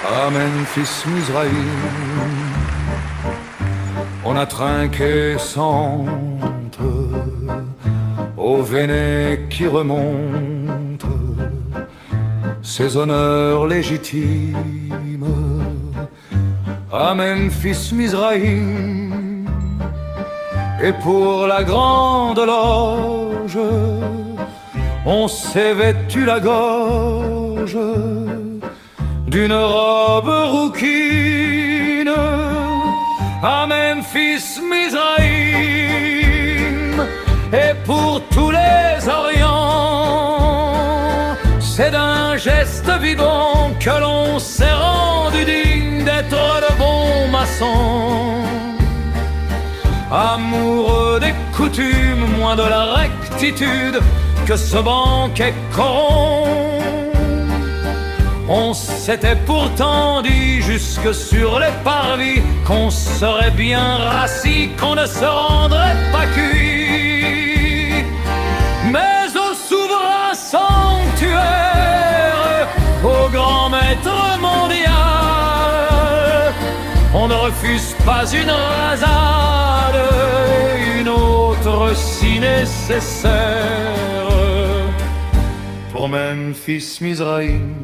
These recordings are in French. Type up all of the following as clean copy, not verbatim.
À Memphis, Mizraïm, on a trinqué sente au Véné qui remonte ses honneurs légitimes. À Memphis, Mizraïm, et pour la grande loge, on s'est vêtu la gorge d'une robe rouquine. À Memphis, Mizraïm, et pour tous les Orients, c'est d'un geste vivant que l'on s'est rendu digne d'être de bons maçons. Amoureux des coutumes, moins de la rectitude que ce banquet corrompt. On s'était pourtant dit jusque sur les parvis qu'on serait bien rassis, qu'on ne se rendrait pas cuit. Mais au souverain sanctuaire, au grand maître mondial, on ne refuse pas une rasade, une autre si nécessaire. Pour Memphis, Mizraïm,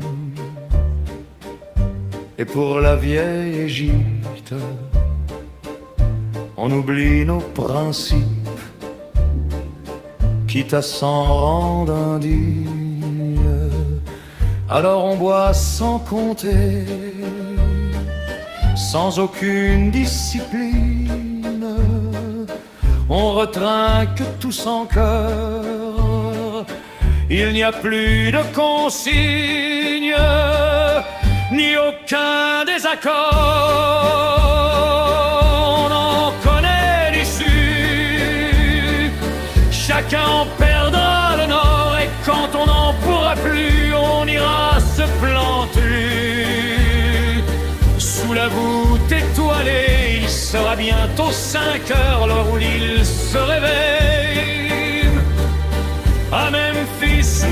et pour la vieille Égypte, on oublie nos principes, quitte à s'en rendre indigne. Alors on boit sans compter, sans aucune discipline. On retrinque tous en cœur, il n'y a plus de consignes, ni aucun désaccord. On en connaît l'issue, chacun en perdra le nord, et quand on n'en pourra plus, on ira se planter sous la voûte étoilée. Il sera bientôt 5 heures, l'heure où l'île se réveille. À Memphis,